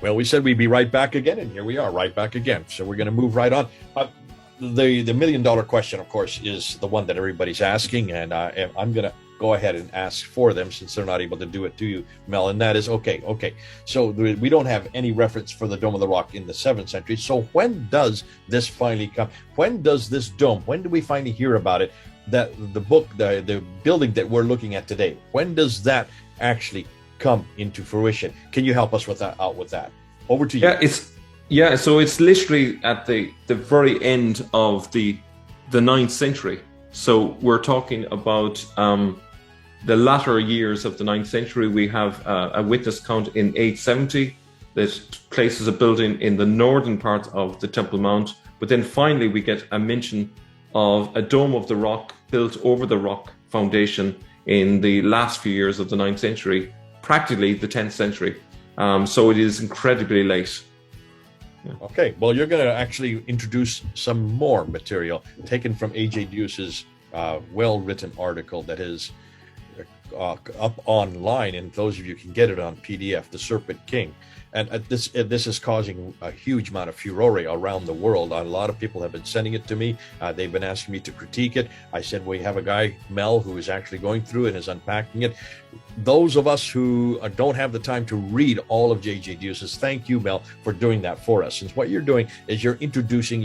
Well, we said we'd be right back again, and here we are, right back again. So we're going to move right on. The $1,000,000 question, of course, is the one that everybody's asking, and I'm going to go ahead and ask for them since they're not able to do it to you, Mel. And that is okay. So we don't have any reference for the Dome of the Rock in the 7th century. So when does this finally come? When does this dome? When do we finally hear about it? That the book, the building that we're looking at today. When does that actually come into fruition? Can you help us with that? Over to you. So it's literally at the very end of the 9th century. So we're talking about the latter years of the 9th century. We have a witness count in 870 that places a building in the northern part of the Temple Mount. But then finally we get a mention of a dome of the rock built over the rock foundation in the last few years of the 9th century, practically the 10th century. So it is incredibly late. Yeah. Okay, well, you're going to actually introduce some more material taken from A.J. Deus's well-written article that is up online, and those of you can get it on PDF, The Serpent King. And this is causing a huge amount of furore around the world. A lot of people have been sending it to me. They've been asking me to critique it. I said, we have a guy, Mel, who is actually going through it and is unpacking it. Those of us who don't have the time to read all of J.J. Deus's, thank you, Mel, for doing that for us. Since what you're doing is you're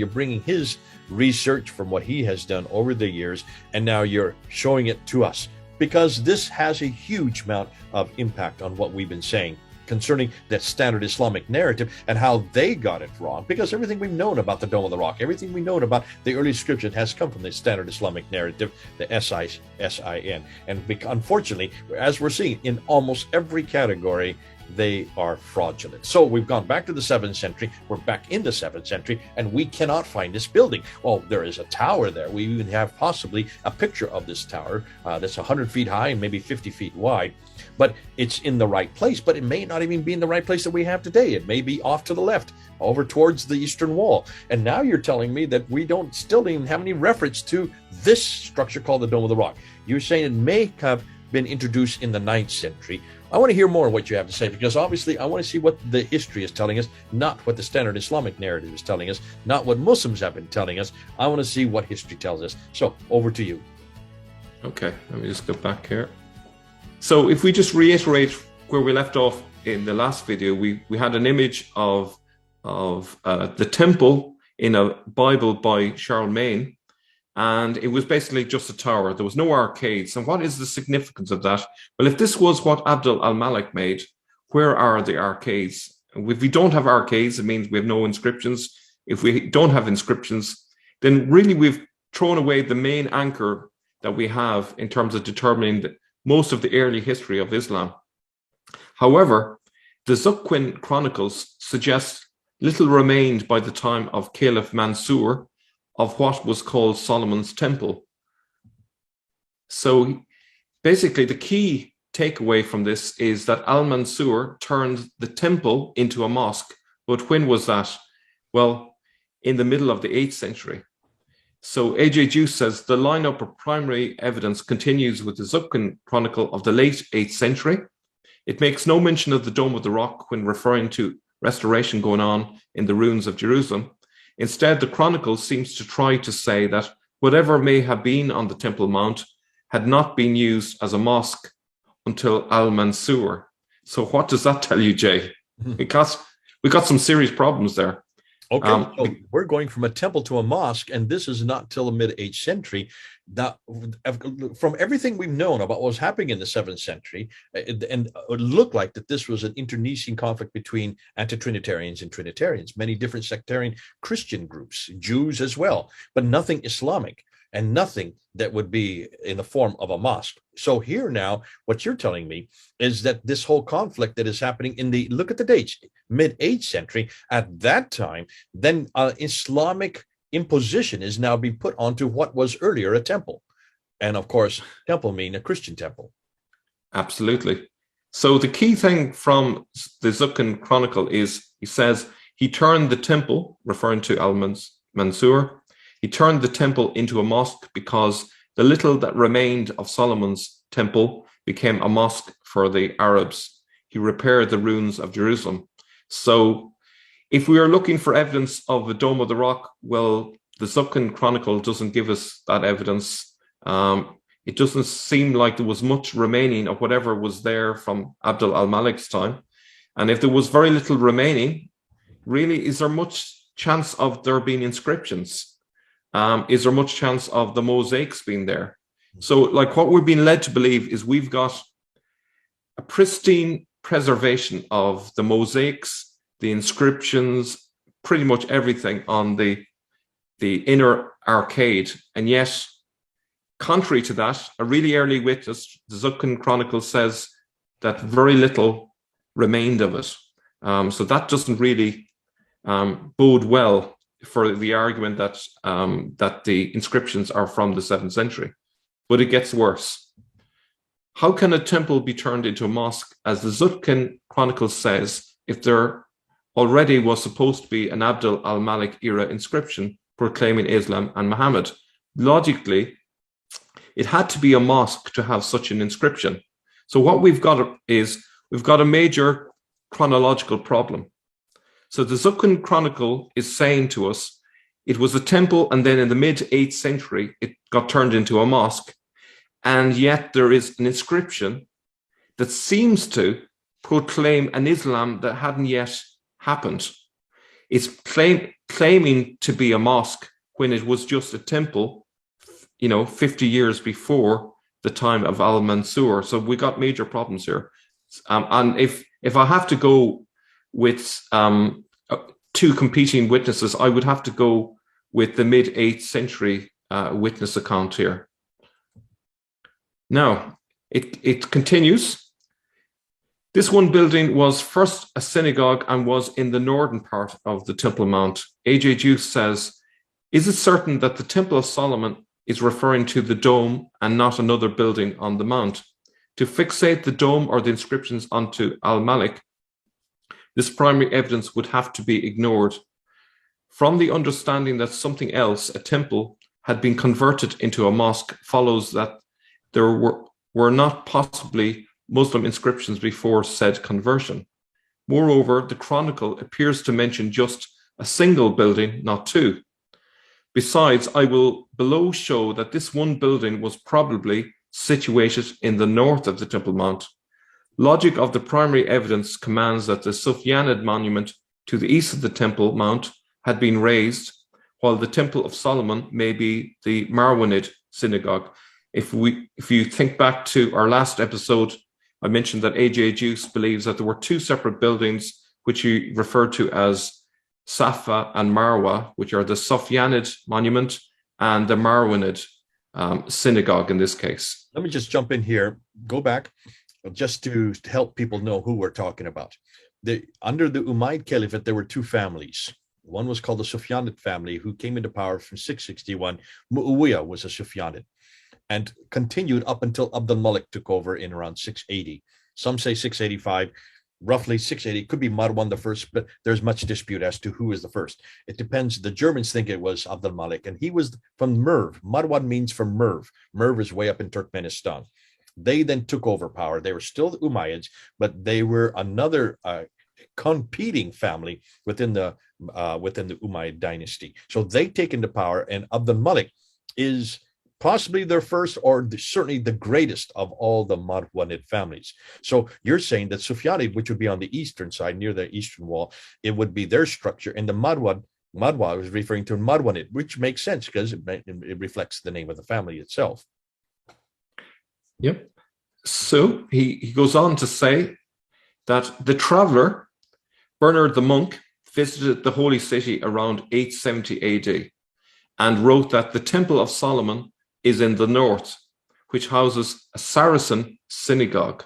bringing his research from what he has done over the years, and now you're showing it to us. Because this has a huge amount of impact on what we've been saying concerning that standard Islamic narrative and how they got it wrong. Because everything we've known about the Dome of the Rock, everything we know about the early scripture has come from the standard Islamic narrative, the S-I-N. And unfortunately, as we're seeing in almost every category, they are fraudulent. So we've gone back to the 7th century. We're back in the 7th century, and we cannot find this building. Well, there is a tower there. We even have possibly a picture of this tower that's 100 feet high and maybe 50 feet wide. But it's in the right place, but it may not even be in the right place that we have today. It may be off to the left, over towards the eastern wall. And now you're telling me that we still don't even have any reference to this structure called the Dome of the Rock. You're saying it may have been introduced in the 9th century. I want to hear more of what you have to say, because obviously I want to see what the history is telling us, not what the standard Islamic narrative is telling us, not what Muslims have been telling us. I want to see what history tells us. So over to you. Okay, let me just go back here. So if we just reiterate where we left off in the last video, we had an image of the temple in a Bible by Charlemagne, and it was basically just a tower. There was no arcades. And what is the significance of that? Well, if this was what Abdul al-Malik made, where are the arcades? If we don't have arcades, it means we have no inscriptions. If we don't have inscriptions, then really we've thrown away the main anchor that we have in terms of determining most of the early history of Islam. However, the Zuquin Chronicles suggest little remained by the time of Caliph Mansur of what was called Solomon's Temple. So basically the key takeaway from this is that al-Mansur turned the temple into a mosque. But when was that? Well, in the middle of the 8th century. So A.J. Deus says the lineup of primary evidence continues with the Zuquin Chronicle of the late 8th century. It makes no mention of the Dome of the Rock when referring to restoration going on in the ruins of Jerusalem. Instead, the Chronicle seems to try to say that whatever may have been on the Temple Mount had not been used as a mosque until al-Mansur. So what does that tell you, Jay? Because we got some serious problems there. Okay, so we're going from a temple to a mosque, and this is not till the mid-8th century. That, from everything we've known about what was happening in the 7th century, and it looked like that this was an internecine conflict between anti-Trinitarians and Trinitarians, many different sectarian Christian groups, Jews as well, but nothing Islamic, and nothing that would be in the form of a mosque. So here now, what you're telling me is that this whole conflict that is happening in the, look at the dates, mid-8th century, at that time, then Islamic imposition is now being put onto what was earlier a temple. And of course, temple mean a Christian temple. Absolutely. So the key thing from the Zuquin Chronicle is, he says, he turned the temple, referring to al-Mansur, he turned the temple into a mosque because the little that remained of Solomon's temple became a mosque for the Arabs. He repaired the ruins of Jerusalem. So if we are looking for evidence of the Dome of the Rock, well, the Zuquin Chronicle doesn't give us that evidence. It doesn't seem like there was much remaining of whatever was there from Abd al-Malik's time. And if there was very little remaining, really, is there much chance of there being inscriptions? Is there much chance of the mosaics being there? So like what we're being led to believe is we've got a pristine preservation of the mosaics, the inscriptions, pretty much everything on the inner arcade. And yet, contrary to that, a really early witness, the Zuquin Chronicle, says that very little remained of it. So that doesn't really bode well for the argument that that the inscriptions are from the 7th century. But it gets worse. How can a temple be turned into a mosque, as the Zuquin Chronicle says, if there already was supposed to be an Abd al-Malik era inscription proclaiming Islam and Muhammad? Logically, it had to be a mosque to have such an inscription. So what we've got is, we've got a major chronological problem. So the Zuquin Chronicle is saying to us, it was a temple, and then in the mid-8th century, it got turned into a mosque. And yet there is an inscription that seems to proclaim an Islam that hadn't yet happened. It's claiming to be a mosque when it was just a temple, 50 years before the time of Al-Mansur. So we got major problems here. And if I have to go with two competing witnesses, I would have to go with the mid-8th century witness account here. Now, it continues. This one building was first a synagogue and was in the northern part of the Temple Mount. A.J. Deus says, is it certain that the Temple of Solomon is referring to the dome and not another building on the mount? To fixate the dome or the inscriptions onto Al-Malik, this primary evidence would have to be ignored. From the understanding that something else, a temple, had been converted into a mosque, follows that there were not possibly Muslim inscriptions before said conversion. Moreover, the Chronicle appears to mention just a single building, not two. Besides, I will below show that this one building was probably situated in the north of the Temple Mount. Logic of the primary evidence commands that the Sufyanid monument to the east of the Temple Mount had been razed, while the Temple of Solomon may be the Marwanid synagogue. If you think back to our last episode, I mentioned that A.J. Deus believes that there were two separate buildings which he referred to as Safa and Marwa, which are the Sufyanid monument and the Marwanid synagogue in this case. Let me just jump in here, go back, just to help people know who we're talking about. Under the Umayyad Caliphate, there were two families. One was called the Sufyanid family, who came into power from 661. Muawiyah was a Sufyanid, and continued up until Abd al-Malik took over in around 680. Some say 685, roughly 680. Could be Marwan the first, but there's much dispute as to who is the first. It depends. The Germans think it was Abd al-Malik, and he was from Merv. Marwan means from Merv. Merv is way up in Turkmenistan. They then took over power. They were still the Umayyads, but they were another competing family within the Umayyad dynasty. So they take into power, and Abd al-Malik is possibly their first, or certainly the greatest of all the Marwanid families. So you're saying that Sufyani, which would be on the eastern side near the eastern wall, it would be their structure, and the Marwa was referring to Marwanid, which makes sense because it reflects the name of the family itself. Yep. So he goes on to say that the traveler, Bernard the monk, visited the holy city around 870 AD and wrote that the Temple of Solomon is in the north, which houses a Saracen synagogue.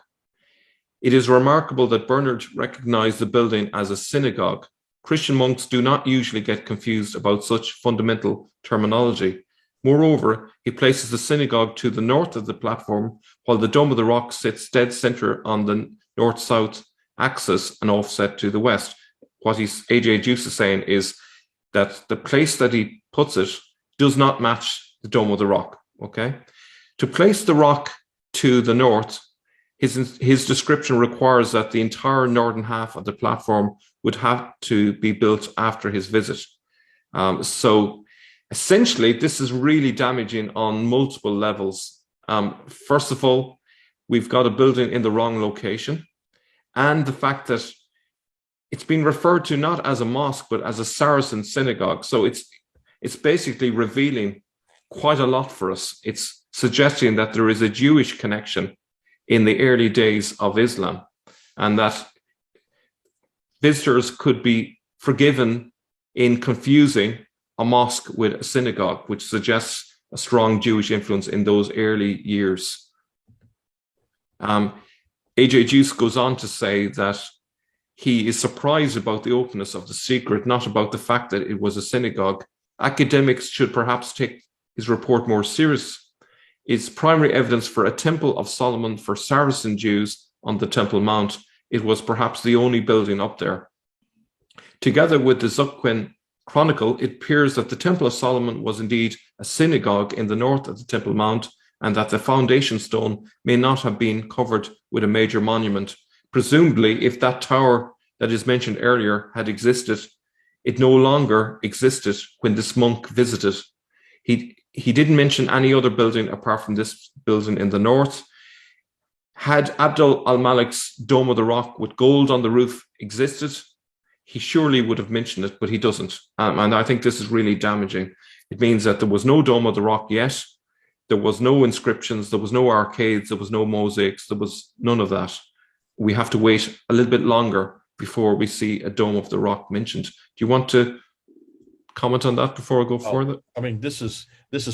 It is remarkable that Bernard recognized the building as a synagogue. Christian monks do not usually get confused about such fundamental terminology. Moreover, he places the synagogue to the north of the platform, while the Dome of the Rock sits dead center on the north-south axis and offset to the west. What A.J. Deus is saying is that the place that he puts it does not match the Dome of the Rock. Okay, to place the rock to the north, his description requires that the entire northern half of the platform would have to be built after his visit. So essentially, this is really damaging on multiple levels. First of all, we've got a building in the wrong location, and the fact that it's been referred to not as a mosque, but as a Saracen synagogue. So it's basically revealing quite a lot for us. It's suggesting that there is a Jewish connection in the early days of Islam, and that visitors could be forgiven in confusing a mosque with a synagogue, which suggests a strong Jewish influence in those early years. A.J. Deus goes on to say that he is surprised about the openness of the secret, not about the fact that it was a synagogue. Academics should perhaps take his report more serious. It's primary evidence for a temple of Solomon for Saracen Jews on the Temple Mount. It was perhaps the only building up there. Together with the Zuquin Chronicle, it appears that the Temple of Solomon was indeed a synagogue in the north of the Temple Mount, and that the foundation stone may not have been covered with a major monument. Presumably, if that tower that is mentioned earlier had existed, it no longer existed when this monk visited. He didn't mention any other building apart from this building in the north. Had Abdul al-Malik's Dome of the Rock with gold on the roof existed, he surely would have mentioned it, but he doesn't. And I think this is really damaging. It means that there was no Dome of the Rock yet. There was no inscriptions. There was no arcades. There was no mosaics. There was none of that. We have to wait a little bit longer before we see a Dome of the Rock mentioned. Do you want to comment on that before I go further? I mean, this is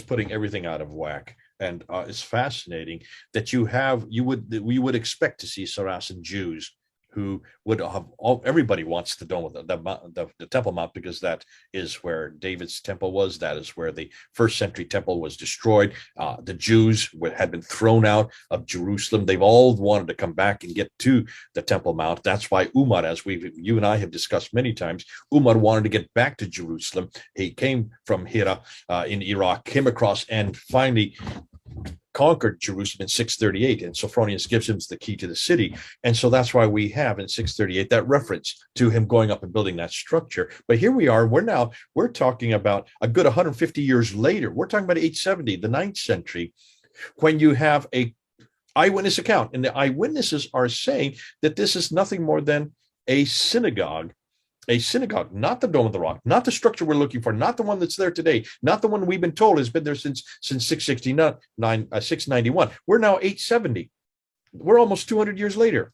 putting everything out of whack, and it's fascinating that we would expect to see Saracen Jews who would have everybody wants the Dome of the Temple Mount, because that is where David's temple was. That is where the first century temple was destroyed. The Jews had been thrown out of Jerusalem. They've all wanted to come back and get to the Temple Mount. That's why Umar, as you and I have discussed many times, Umar wanted to get back to Jerusalem. He came from Hira in Iraq, came across, and finally conquered Jerusalem in 638, and Sophronius gives him the key to the city. And so that's why we have in 638 that reference to him going up and building that structure. But here we are, we're talking about a good 150 years later. We're talking about 870, the 9th century, when you have a eyewitness account, and the eyewitnesses are saying that this is nothing more than a synagogue, not the Dome of the Rock, not the structure we're looking for, not the one that's there today, not the one we've been told has been there since 691. We're now 870. We're almost 200 years later.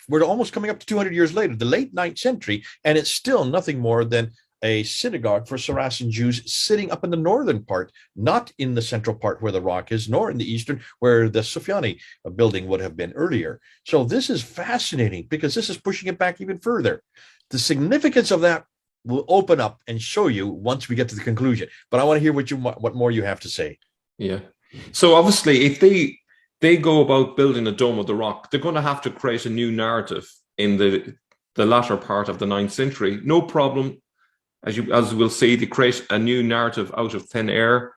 We're almost coming up to 200 years later, the late 9th century, and it's still nothing more than a synagogue for Saracen Jews sitting up in the northern part, not in the central part where the rock is, nor in the eastern where the Sufyani building would have been earlier. So this is fascinating, because this is pushing it back even further. The significance of that will open up and show you once we get to the conclusion. But I want to hear what more you have to say. Yeah. So obviously, if they go about building a Dome of the Rock, they're going to have to create a new narrative in the latter part of the 9th century. No problem. As we'll see, they create a new narrative out of thin air.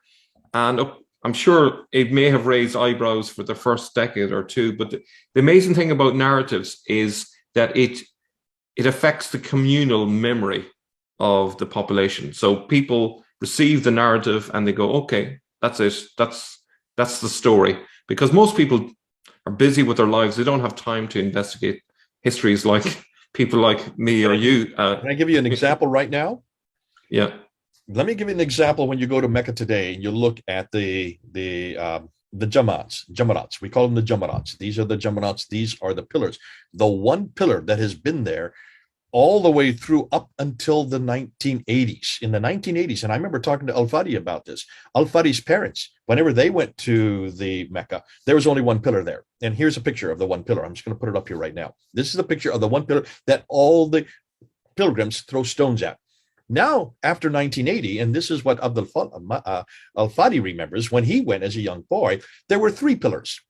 And I'm sure it may have raised eyebrows for the first decade or two. But the amazing thing about narratives is that it affects the communal memory of the population. So people receive the narrative and they go, okay, that's it. That's the story. Because most people are busy with their lives. They don't have time to investigate histories like people like me or you. Can I give you an example right now? Yeah. Let me give you an example. When you go to Mecca today and you look at the Jamarats. We call them the Jamarats. These are the Jamarats. These are the pillars. The one pillar that has been there all the way through up until the 1980s. In the 1980s, and I remember talking to Al-Fadi about this. Al-Fadi's parents, whenever they went to the Mecca, there was only one pillar there. And here's a picture of the one pillar. I'm just going to put it up here right now. This is a picture of the one pillar that all the pilgrims throw stones at. Now, after 1980, and this is what Al-Fadi remembers, when he went as a young boy, there were three pillars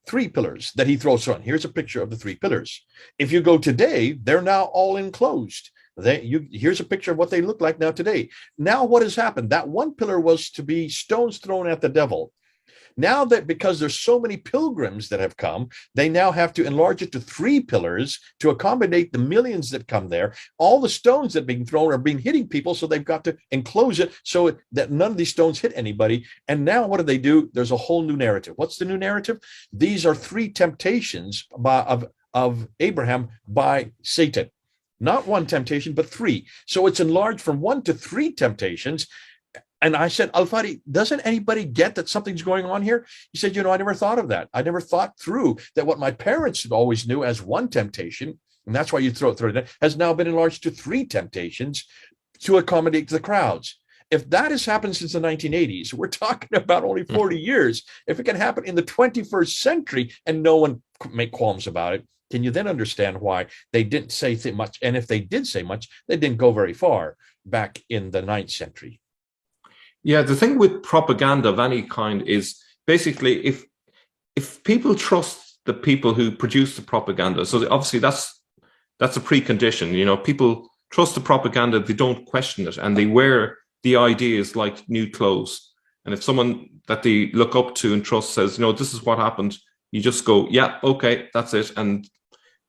that he throws on. Here's a picture of the three pillars. If you go today, they're now all enclosed. Here's a picture of what they look like now today. Now what has happened? That one pillar was to be stones thrown at the devil. Now that because there's so many pilgrims that have come, they now have to enlarge it to 3 pillars to accommodate the millions that come there. All the stones that are being thrown are being hitting people, so they've got to enclose it so that none of these stones hit anybody. And now what do? There's a whole new narrative. What's the new narrative? These are 3 temptations of Abraham by Satan. Not 1 temptation, but 3. So it's enlarged from 1 to 3 temptations. And I said, Al-Fadi, doesn't anybody get that something's going on here? He said, I never thought of that. I never thought through that what my parents always knew as 1 temptation, and that's why you throw it in, has now been enlarged to 3 temptations to accommodate the crowds. If that has happened since the 1980s, we're talking about only 40 years. If it can happen in the 21st century and no one make qualms about it, can you then understand why they didn't say much? And if they did say much, they didn't go very far back in the 9th century. Yeah, the thing with propaganda of any kind is basically if people trust the people who produce the propaganda, so obviously that's a precondition. People trust the propaganda, they don't question it, and they wear the ideas like new clothes. And if someone that they look up to and trust says, this is what happened, you just go, yeah, okay, that's it. And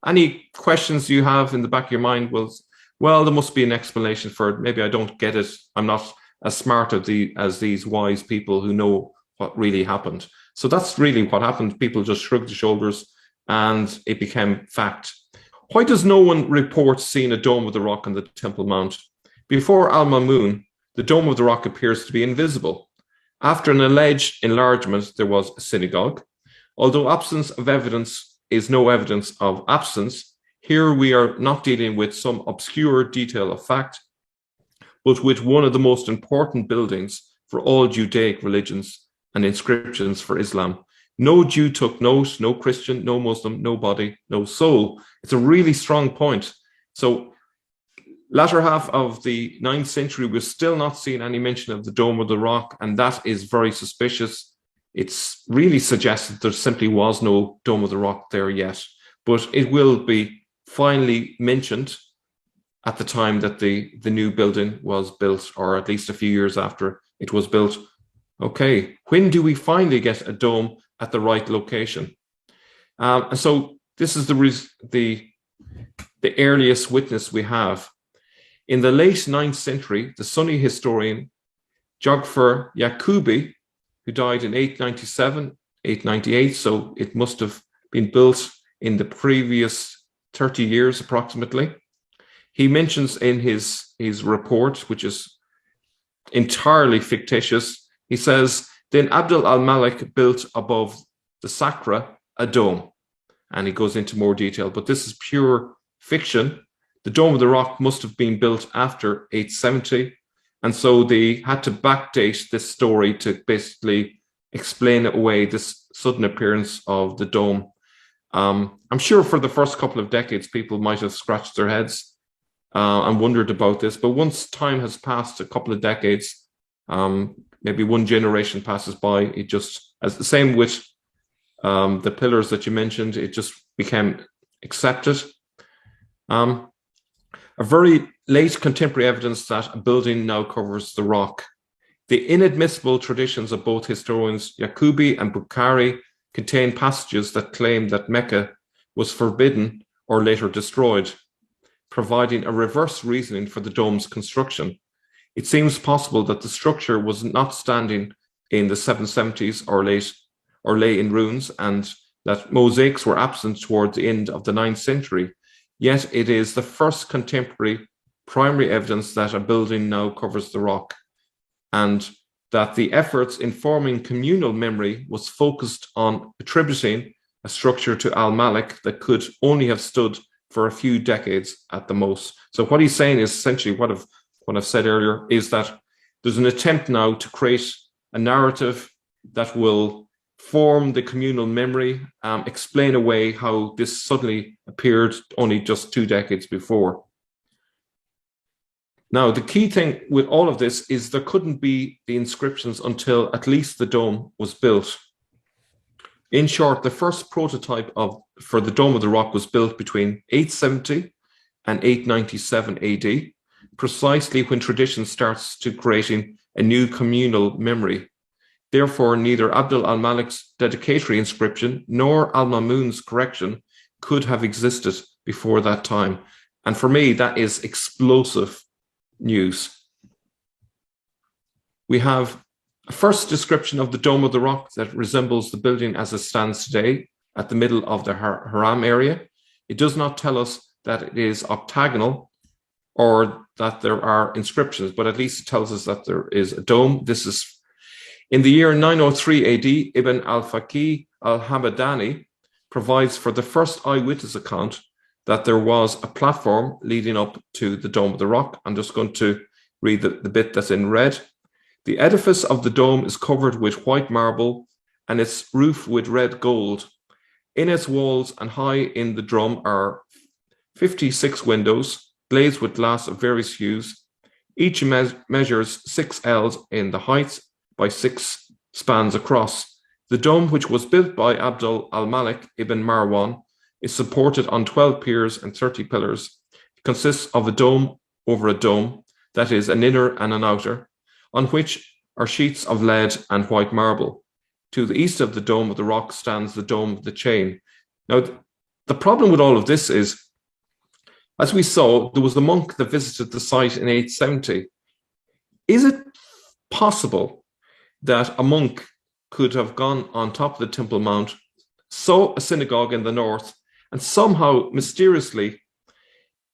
any questions you have in the back of your mind well, there must be an explanation for it. Maybe I don't get it. I'm not as smart as these wise people who know what really happened. So that's really what happened. People just shrugged the shoulders and it became fact. Why does no one report seeing a dome of the rock on the Temple Mount? Before Al-Mamun, the Dome of the Rock appears to be invisible. After an alleged enlargement, there was a synagogue. Although absence of evidence is no evidence of absence, here we are not dealing with some obscure detail of fact, but with one of the most important buildings for all Judaic religions and inscriptions for Islam. No Jew took note, no Christian, no Muslim, no body, no soul. It's a really strong point. So latter half of the 9th century, we're still not seeing any mention of the Dome of the Rock, and that is very suspicious. It's really suggested there simply was no Dome of the Rock there yet, but it will be finally mentioned at the time that the new building was built, or at least a few years after it was built. Okay, when do we finally get a dome at the right location? And so this is the earliest witness we have. In the late 9th century, the Sunni historian Jogfer Yaqubi, who died in 897, 898, so it must have been built in the previous 30 years approximately. He mentions in his report, which is entirely fictitious, he says, then Abdul al-Malik built above the Sacra a dome. And he goes into more detail, but this is pure fiction. The Dome of the Rock must have been built after 870. And so they had to backdate this story to basically explain away this sudden appearance of the dome. I'm sure for the first couple of decades, people might have scratched their heads and wondered about this. But once time has passed, a couple of decades, maybe one generation passes by, it just, as the same with the pillars that you mentioned, it just became accepted. A very late contemporary evidence that a building now covers the rock. The inadmissible traditions of both historians Yaqubi and Bukhari contain passages that claim that Mecca was forbidden or later destroyed, providing a reverse reasoning for the dome's construction. It seems possible that the structure was not standing in the 770s or lay in ruins, and that mosaics were absent toward the end of the 9th century. Yet it is the first contemporary primary evidence that a building now covers the rock, and that the efforts in forming communal memory was focused on attributing a structure to al-Malik that could only have stood for a few decades at the most. So what he's saying is essentially what I've said earlier, is that there's an attempt now to create a narrative that will form the communal memory, explain away how this suddenly appeared only just 2 decades before. Now, the key thing with all of this is there couldn't be the inscriptions until at least the dome was built. In short, the first prototype for the Dome of the Rock was built between 870 and 897 AD, precisely when tradition starts to creating a new communal memory. Therefore, neither Abdul al-Malik's dedicatory inscription nor al-Mamun's correction could have existed before that time. And for me, that is explosive news. We have a first description of the Dome of the Rock that resembles the building as it stands today at the middle of the Haram area. It does not tell us that it is octagonal or that there are inscriptions, but at least it tells us that there is a dome. This is in the year 903 AD, Ibn al-Faqih al-Hamadani provides for the first eyewitness account that there was a platform leading up to the Dome of the Rock. I'm just going to read the bit that's in red. The edifice of the dome is covered with white marble and its roof with red gold. In its walls and high in the drum are 56 windows, glazed with glass of various hues. Each measures 6 ells in the height by 6 spans across. The dome, which was built by Abdul al-Malik ibn Marwan, is supported on 12 piers and 30 pillars. It consists of a dome over a dome, that is, an inner and an outer, on which are sheets of lead and white marble. To the east of the Dome of the Rock stands the Dome of the Chain. Now, the problem with all of this is, as we saw, there was the monk that visited the site in 870. Is it possible that a monk could have gone on top of the Temple Mount, saw a synagogue in the north, and somehow mysteriously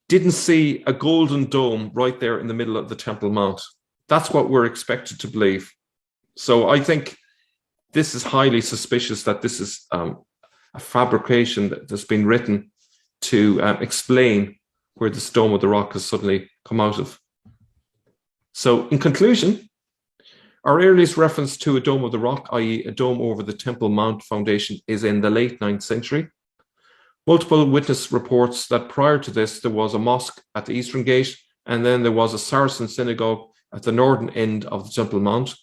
didn't see a golden dome right there in the middle of the Temple Mount? That's what we're expected to believe. So I think this is highly suspicious that this is a fabrication that's been written to explain where this Dome of the Rock has suddenly come out of. So in conclusion, our earliest reference to a Dome of the Rock, i.e. a dome over the Temple Mount foundation, is in the late 9th century. Multiple witness reports that prior to this, there was a mosque at the eastern gate, and then there was a Saracen Synagogue at the northern end of the Temple Mount.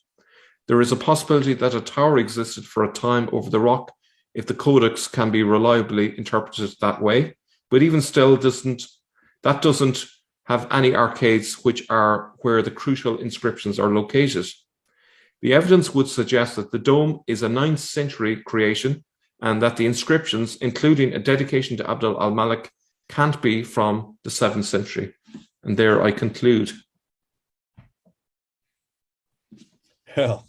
There is a possibility that a tower existed for a time over the rock, if the codex can be reliably interpreted that way. But even still, that doesn't have any arcades, which are where the crucial inscriptions are located. The evidence would suggest that the dome is a 9th century creation, and that the inscriptions, including a dedication to Abdul al-Malik, can't be from the 7th century. And there I conclude. Hell,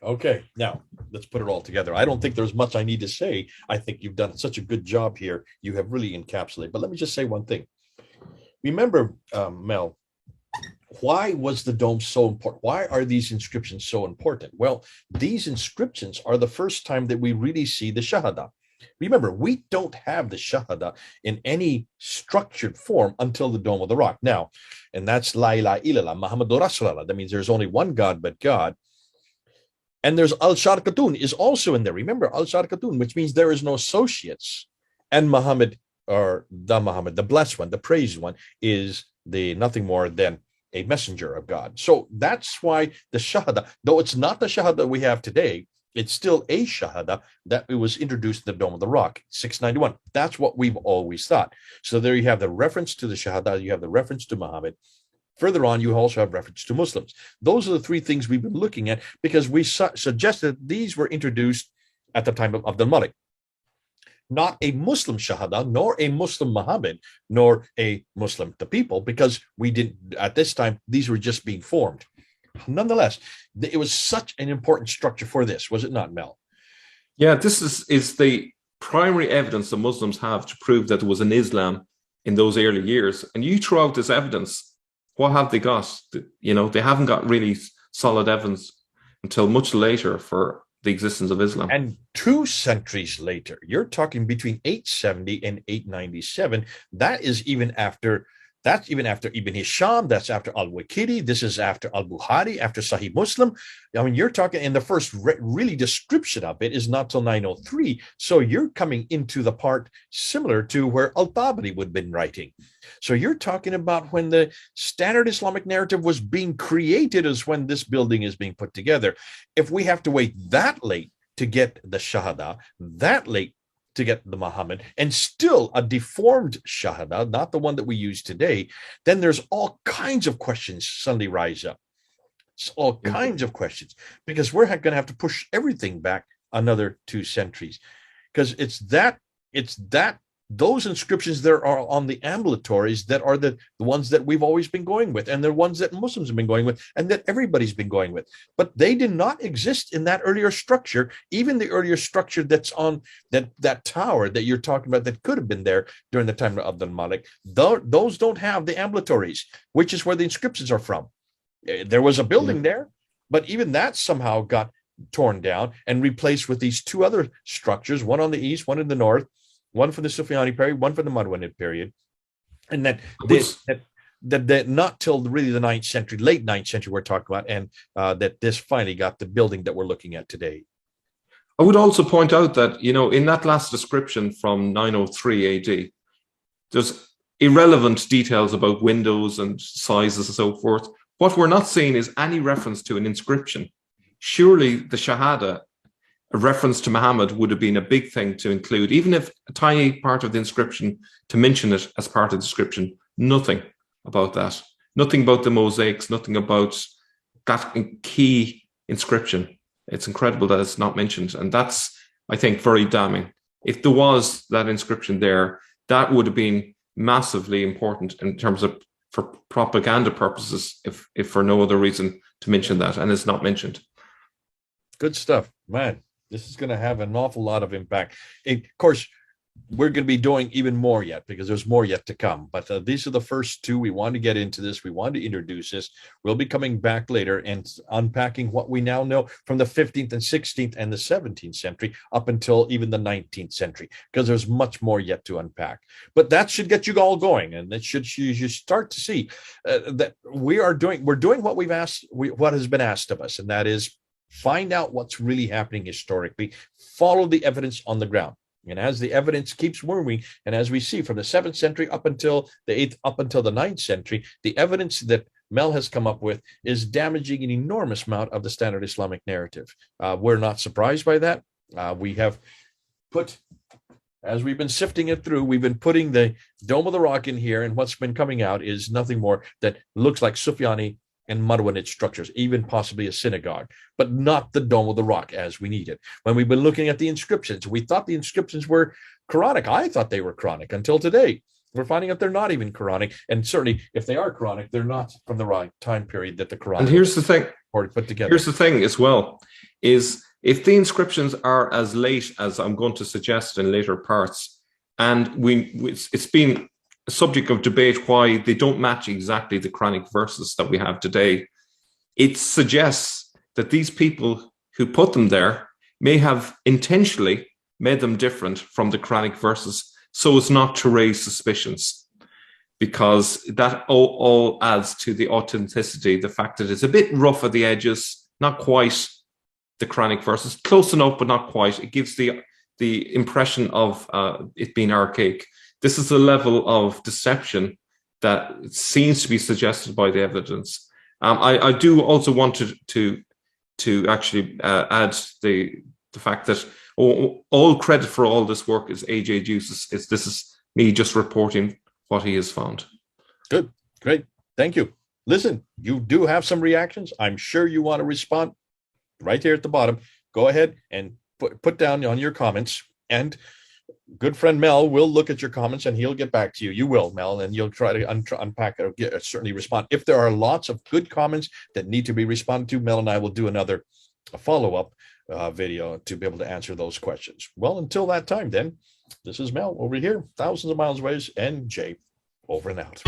okay. Now, let's put it all together. I don't think there's much I need to say. I think you've done such a good job here. You have really encapsulated. But let me just say one thing. Remember, Mel, why was the dome so important? Why are these inscriptions so important? Well, these inscriptions are the first time that we really see the Shahada. Remember, we don't have the Shahada in any structured form until the Dome of the Rock. Now, and that's La ilaha illallah, Muhammadur Rasulullah. That means there's only one God but God. And there's Al-Sharkatun is also in there. Remember, Al-Sharkatun, which means there is no associates. And Muhammad, or the Muhammad, the blessed one, the praised one, is the nothing more than a messenger of God. So that's why the Shahada, though it's not the Shahada we have today, it's still a Shahada that it was introduced in the Dome of the Rock, 691. That's what we've always thought. So there you have the reference to the Shahada, you have the reference to Muhammad. Further on, you also have reference to Muslims. Those are the 3 things we've been looking at because we suggested these were introduced at the time of Abdul Malik. Not a Muslim Shahada, nor a Muslim Muhammad, nor a Muslim the people, because we didn't, at this time, these were just being formed. Nonetheless, it was such an important structure for this, was it not, Mel? Yeah, this is the primary evidence the Muslims have to prove that there was an Islam in those early years. And you throw out this evidence, what have they got? You know, they haven't got really solid evidence until much later for the existence of Islam. And 2 centuries later, you're talking between 870 and 897. That's even after Ibn Hisham, that's after Al-Waqidi, this is after Al-Bukhari, after Sahih Muslim. I mean, you're talking, and the first really description of it is not till 903. So you're coming into the part similar to where Al-Tabari would have been writing. So you're talking about when the standard Islamic narrative was being created is when this building is being put together. If we have to wait that late to get the Shahada, that late to get the Muhammad, and still a deformed Shahada, not the one that we use today, then there's all kinds of questions suddenly rise up. all kinds of questions, because we're going to have to push everything back another 2 centuries, because it's that those inscriptions that are on the ambulatories that are the ones that we've always been going with, and the ones that Muslims have been going with, and that everybody's been going with. But they did not exist in that earlier structure. Even the earlier structure that's on that tower that you're talking about that could have been there during the time of Abdul Malik, those don't have the ambulatories, which is where the inscriptions are from. There was a building there, but even that somehow got torn down and replaced with these 2 other structures, one on the east, one in the north, one for the Sufyani period, one for the Marwanid period. And that not till really the 9th century, late 9th century we're talking about, and that this finally got the building that we're looking at today. I would also point out that, in that last description from 903 AD, there's irrelevant details about windows and sizes and so forth. What we're not seeing is any reference to an inscription. Surely the Shahada, a reference to Muhammad, would have been a big thing to include, even if a tiny part of the inscription, to mention it as part of the description. Nothing about that. Nothing about the mosaics, nothing about that key inscription. It's incredible that it's not mentioned. And that's, I think, very damning. If there was that inscription there, that would have been massively important in terms of for propaganda purposes, if for no other reason, to mention that, and it's not mentioned. Good stuff, man. This is going to have an awful lot of impact. Of course, we're going to be doing even more yet, because there's more yet to come. But these are the first 2. We want to get into this. We want to introduce this. We'll be coming back later and unpacking what we now know from the 15th and 16th and the 17th century up until even the 19th century, because there's much more yet to unpack. But that should get you all going, and that you start to see that we're doing what what has been asked of us, and that is find out what's really happening historically, follow the evidence on the ground. And as the evidence keeps moving, and as we see from the 7th century up until the 8th, up until the 9th century, the evidence that Mel has come up with is damaging an enormous amount of the standard Islamic narrative. We're not surprised by that. We have put, as we've been sifting it through, we've been putting the Dome of the Rock in here, and what's been coming out is nothing more that looks like Sufyani and Marwanid structures, even possibly a synagogue, but not the Dome of the Rock as we need it. When we've been looking at the inscriptions, we thought the inscriptions were Quranic. I thought they were Quranic until today. We're finding out they're not even Quranic. And certainly, if they are Quranic, they're not from the right time period that the Quran. And here's the thing. Put together. Here's the thing as well, is if the inscriptions are as late as I'm going to suggest in later parts, and it's been a subject of debate why they don't match exactly the Quranic verses that we have today, it suggests that these people who put them there may have intentionally made them different from the Quranic verses so as not to raise suspicions, because that all adds to the authenticity, the fact that it's a bit rough at the edges, not quite the Quranic verses, close enough but not quite. It gives the impression of it being archaic. This is a level of deception that seems to be suggested by the evidence. I do also want to actually add the fact that all credit for all this work is AJ Deus. This is me just reporting what he has found. Good, great, thank you. Listen, you do have some reactions. I'm sure you want to respond right here at the bottom. Go ahead and put down on your comments, and good friend Mel will look at your comments and he'll get back to you. You will, Mel, and you'll try to unpack it or certainly respond. If there are lots of good comments that need to be responded to, Mel and I will do another follow-up video to be able to answer those questions. Well, until that time then, this is Mel over here, thousands of miles away, and Jay over and out.